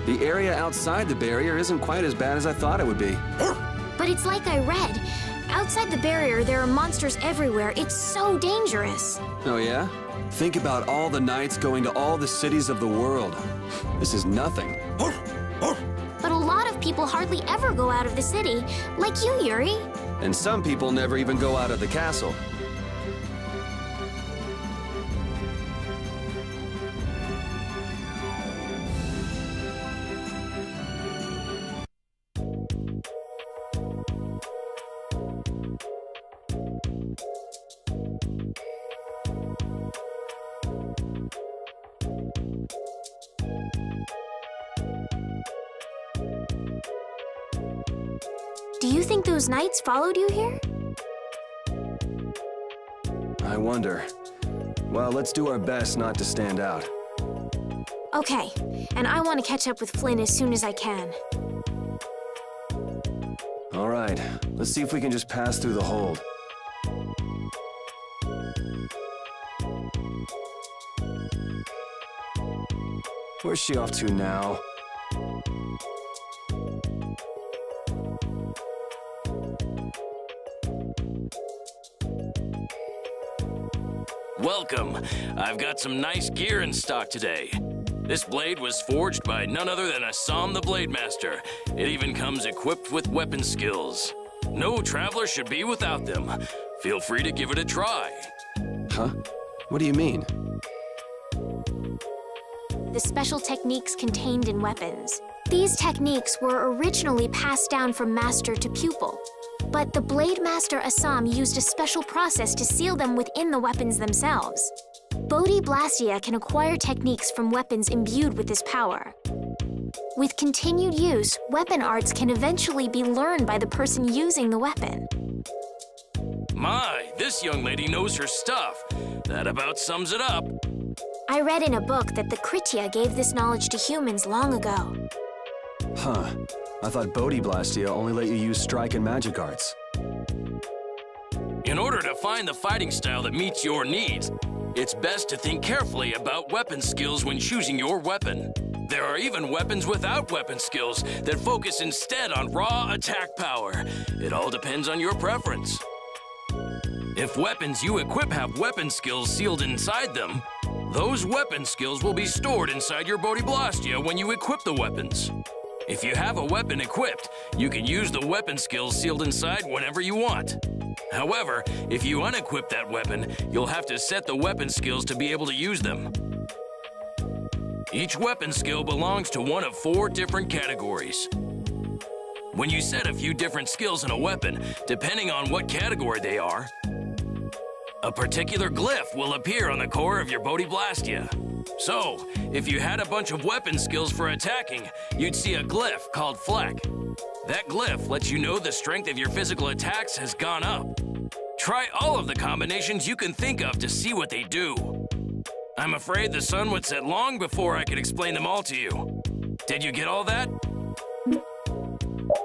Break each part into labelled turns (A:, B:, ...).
A: The area outside the barrier isn't quite as bad as I thought it would be.
B: But it's like I read. Outside the barrier, there are monsters everywhere. It's so dangerous.
A: Oh yeah? Think about all the knights going to all the cities of the world. This is nothing.
B: But a lot of people hardly ever go out of the city, like you, Yuri.
A: And some people never even go out of the castle.
B: Do you think those knights followed you here?
A: I wonder. Well, let's do our best not to stand out.
B: Okay, and I want to catch up with Flynn as soon as I can.
A: All right, let's see if we can just pass through the hold. Where's she off to now?
C: Welcome. I've got some nice gear in stock today. This blade was forged by none other than Assam the Blade Master. It even comes equipped with weapon skills. No traveler should be without them. Feel free to give it a try.
A: Huh? What do you mean?
B: The special techniques contained in weapons. These techniques were originally passed down from master to pupil. But the Blade Master Assam used a special process to seal them within the weapons themselves. Bodhi Blastia can acquire techniques from weapons imbued with this power. With continued use, weapon arts can eventually be learned by the person using the weapon.
C: My, this young lady knows her stuff. That about sums it up.
B: I read in a book that the Kritya gave this knowledge to humans long ago.
A: Huh. I thought Bodhi Blastia only let you use strike and magic arts.
C: In order to find the fighting style that meets your needs, it's best to think carefully about weapon skills when choosing your weapon. There are even weapons without weapon skills that focus instead on raw attack power. It all depends on your preference. If weapons you equip have weapon skills sealed inside them, those weapon skills will be stored inside your Bodhi Blastia when you equip the weapons. If you have a weapon equipped, you can use the weapon skills sealed inside whenever you want. However, if you unequip that weapon, you'll have to set the weapon skills to be able to use them. Each weapon skill belongs to one of 4 different categories. When you set a few different skills in a weapon, depending on what category they are, a particular glyph will appear on the core of your Bodhi Blastia. So, if you had a bunch of weapon skills for attacking, you'd see a glyph called Fleck. That glyph lets you know the strength of your physical attacks has gone up. Try all of the combinations you can think of to see what they do. I'm afraid the sun would set long before I could explain them all to you. Did you get all that?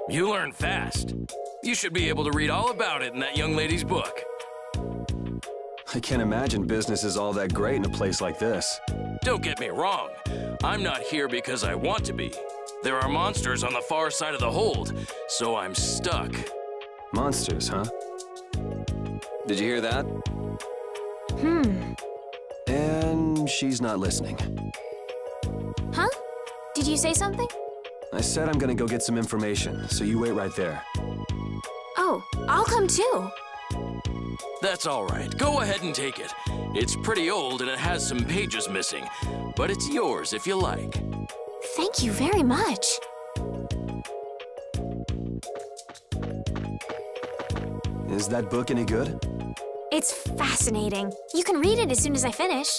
C: You learn fast. You should be able to read all about it in that young lady's book.
A: I can't imagine business is all that great in a place like this.
C: Don't get me wrong. I'm not here because I want to be. There are monsters on the far side of the hold, so I'm stuck.
A: Monsters, huh? Did you hear that? And she's not listening.
B: Huh? Did you say something?
A: I said I'm gonna go get some information, so you wait right there.
B: Oh, I'll come too.
C: That's all right. Go ahead and take it. It's pretty old and it has some pages missing, but it's yours if you like.
B: Thank you very much.
A: Is that book any good?
B: It's fascinating. You can read it as soon as I finish.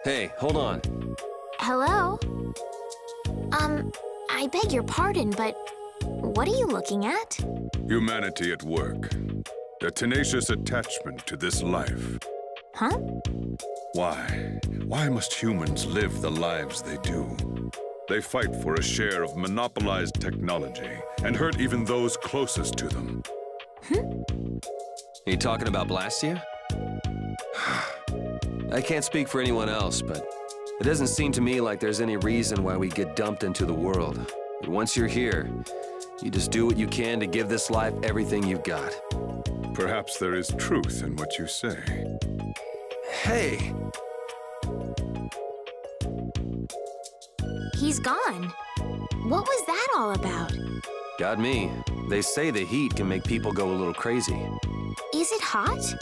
A: Hey, hold on.
B: Hello? I beg your pardon, but what are you looking at?
D: Humanity at work. A tenacious attachment to this life.
B: Huh?
D: Why? Why must humans live the lives they do? They fight for a share of monopolized technology and hurt even those closest to them.
A: Are you talking about Blastia? I can't speak for anyone else, but it doesn't seem to me like there's any reason why we get dumped into the world. But once you're here, you just do what you can to give this life everything you've got.
D: Perhaps there is truth in what you say.
A: Hey!
B: He's gone. What was that all about?
A: Got me. They say the heat can make people go a little crazy.
B: Is it hot?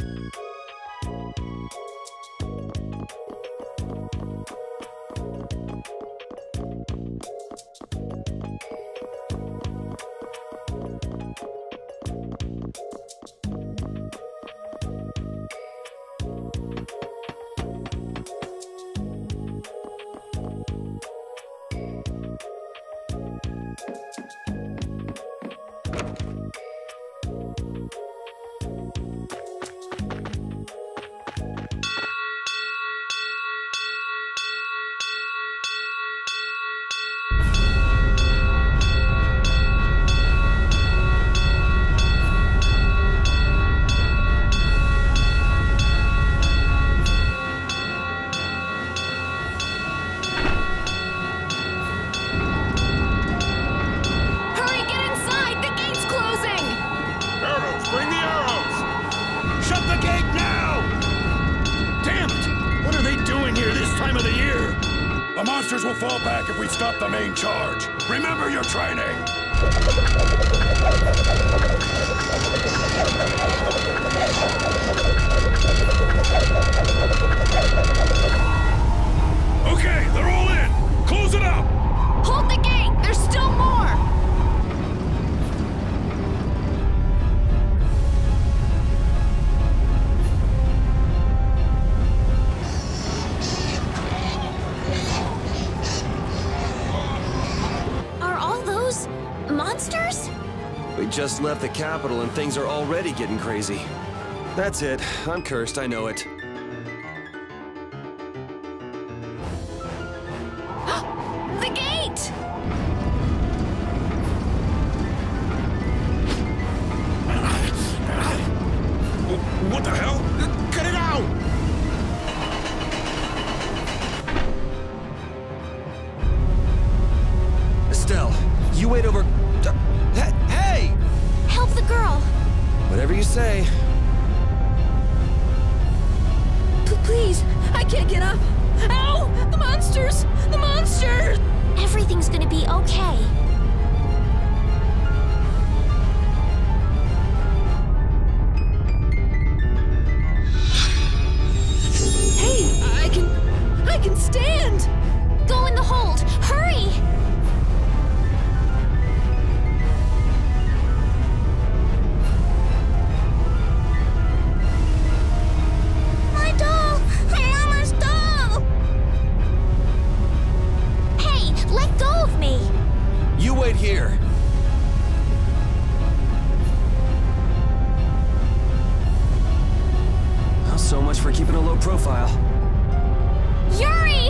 E: The monsters will fall back if we stop the main charge. Remember your training!
D: Okay, they're all in! Close it up!
B: Hold the gate! There's still more!
A: just left the capital and things are already getting crazy. That's it. I'm cursed, I know it.
B: The gate!
E: What the hell? Cut it out!
A: Estelle, you wait over... Hey!
B: Help the girl!
A: Whatever you say.
F: Please, I can't get up. Ow! The monsters! The monsters!
B: Everything's gonna be okay.
F: Hey, I can stand!
B: Go in the hold! Hurry! My doll! My mama's doll! Hey, let go of me!
A: You wait here. Well, so much for keeping a low profile.
B: Yuri!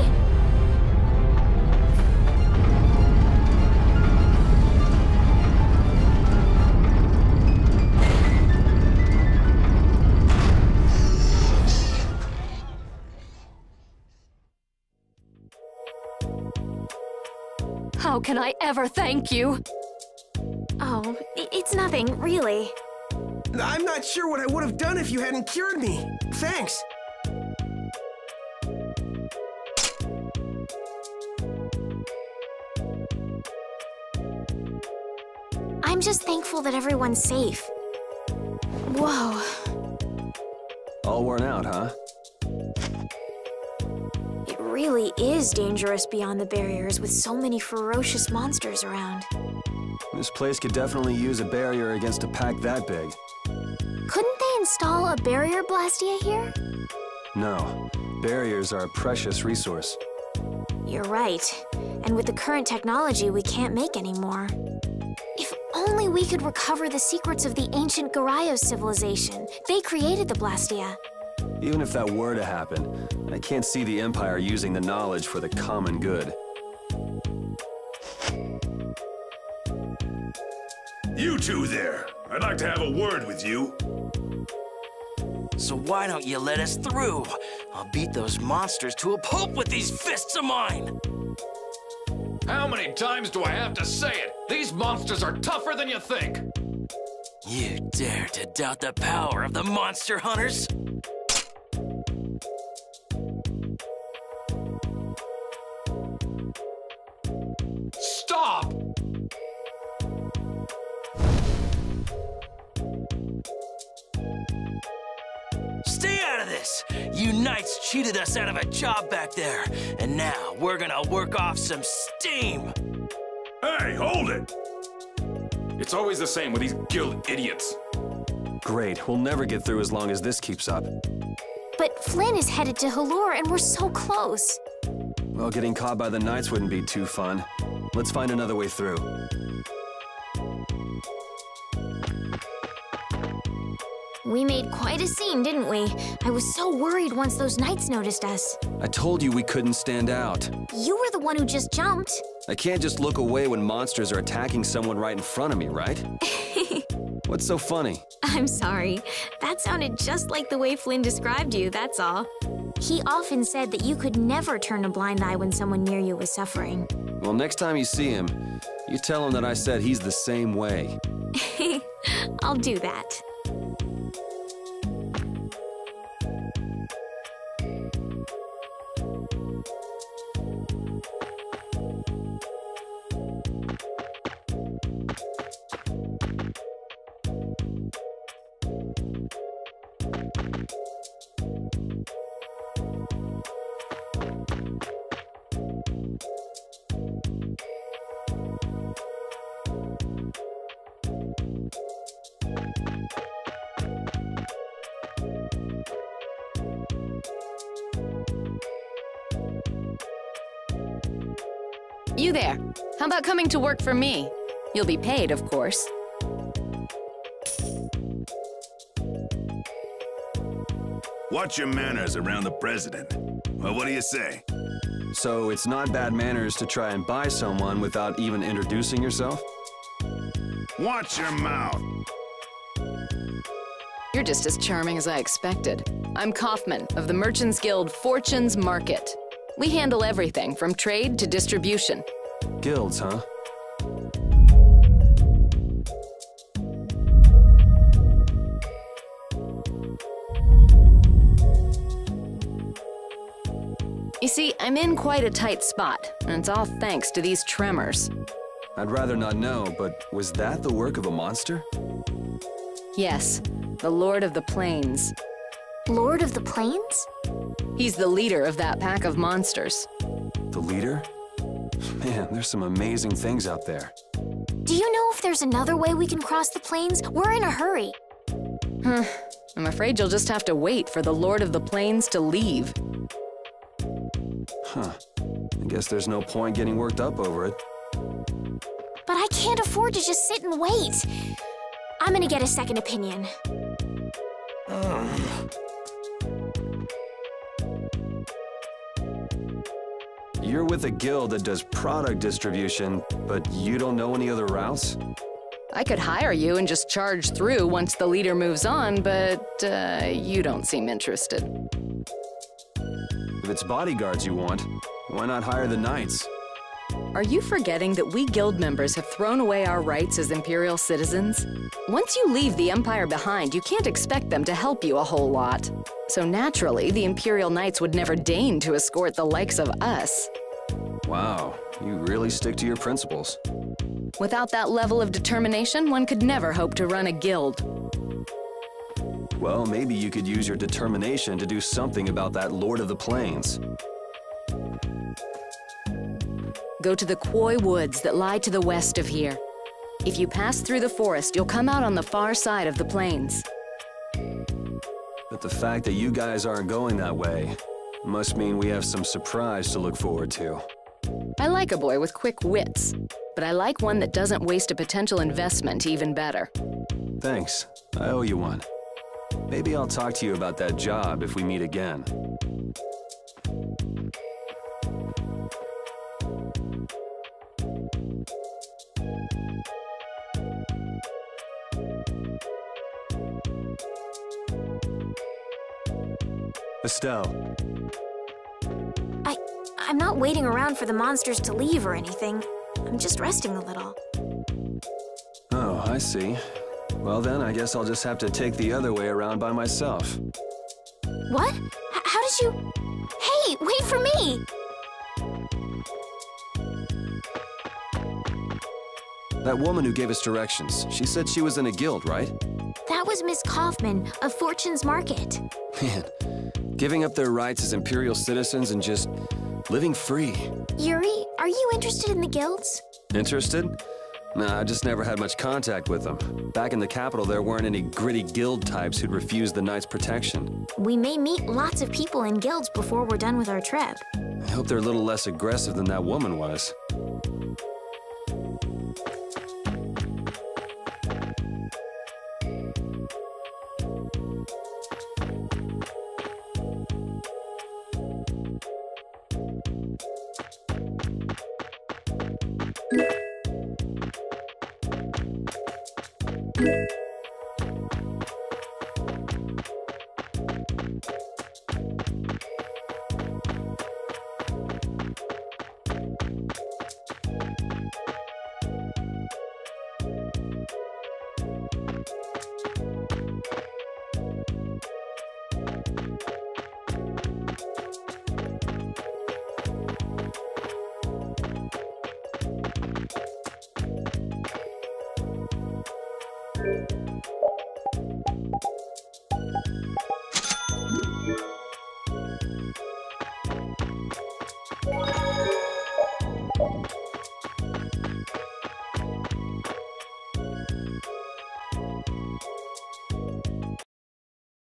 F: How can I ever thank you?
B: Oh, it's nothing, really.
G: I'm not sure what I would have done if you hadn't cured me. Thanks.
B: I'm just thankful that everyone's safe. Whoa.
A: All worn out, huh?
B: It really is dangerous beyond the barriers with so many ferocious monsters around.
A: This place could definitely use a barrier against a pack that big.
B: Couldn't they install a barrier Blastia here?
A: No, barriers are a precious resource.
B: You're right. And with the current technology, we can't make any more. If only we could recover the secrets of the ancient Garayos civilization. They created the Blastia.
A: Even if that were to happen, I can't see the Empire using the knowledge for the common good.
E: You two there. I'd like to have a word with you.
C: So why don't you let us through? I'll beat those monsters to a pulp with these fists of mine!
H: How many times do I have to say it? These monsters are tougher than you think!
C: You dare to doubt the power of the monster hunters?
H: Stop!
C: Stay out of this! You knights cheated us out of a job back there, and now we're gonna work off some steam!
E: Hey, hold it!
H: It's always the same with these guild idiots.
A: Great, we'll never get through as long as this keeps up.
B: But Flynn is headed to Halure and we're so close.
A: Well, getting caught by the Knights wouldn't be too fun. Let's find another way through.
B: We made quite a scene, didn't we? I was so worried once those Knights noticed us.
A: I told you we couldn't stand out.
B: You were the one who just jumped.
A: I can't just look away when monsters are attacking someone right in front of me, right? What's so funny?
B: I'm sorry. That sounded just like the way Flynn described you, that's all. He often said that you could never turn a blind eye when someone near you was suffering.
A: Well, next time you see him, you tell him that I said he's the same way.
B: I'll do that.
F: You there. How about coming to work for me? You'll be paid, of course.
I: Watch your manners around the president. Well, what do you say?
A: So it's not bad manners to try and buy someone without even introducing yourself?
I: Watch your mouth.
J: You're just as charming as I expected. I'm Kaufman of the Merchants Guild Fortune's Market. We handle everything from trade to distribution.
A: Guilds, huh?
J: You see, I'm in quite a tight spot, and it's all thanks to these tremors.
A: I'd rather not know, but was that the work of a monster?
J: Yes, the Lord of the Plains.
B: Lord of the Plains?
J: He's the leader of that pack of monsters.
A: The leader? Man, there's some amazing things out there.
B: Do you know if there's another way we can cross the plains? We're in a hurry.
J: I'm afraid you'll just have to wait for the Lord of the Plains to leave.
A: Huh. I guess there's no point getting worked up over it.
B: But I can't afford to just sit and wait. I'm gonna get a second opinion.
A: You're with a guild that does product distribution, but you don't know any other routes?
J: I could hire you and just charge through once the leader moves on, but you don't seem interested.
A: If it's bodyguards you want, why not hire the knights?
J: Are you forgetting that we guild members have thrown away our rights as Imperial citizens? Once you leave the Empire behind, you can't expect them to help you a whole lot. So naturally, the Imperial Knights would never deign to escort the likes of us.
A: Wow, you really stick to your principles.
J: Without that level of determination, one could never hope to run a guild.
A: Well, maybe you could use your determination to do something about that Lord of the Plains.
J: Go to the Koi Woods that lie to the west of here. If you pass through the forest, you'll come out on the far side of the plains.
A: But the fact that you guys aren't going that way must mean we have some surprise to look forward to.
J: I like a boy with quick wits, but I like one that doesn't waste a potential investment even better.
A: Thanks. I owe you one. Maybe I'll talk to you about that job if we meet again. Estelle.
B: I'm not waiting around for the monsters to leave or anything. I'm just resting a little.
A: Oh, I see. Well then, I guess I'll just have to take the other way around by myself.
B: What? How did you... Hey, wait for me!
A: That woman who gave us directions, she said she was in a guild, right?
B: That was Miss Kaufman of Fortune's Market.
A: Man, giving up their rights as Imperial citizens and just living free.
B: Yuri, are you interested in the guilds?
A: Interested? Nah, I just never had much contact with them. Back in the capital, there weren't any gritty guild types who'd refuse the Knights' protection.
B: We may meet lots of people in guilds before we're done with our trip.
A: I hope they're a little less aggressive than that woman was.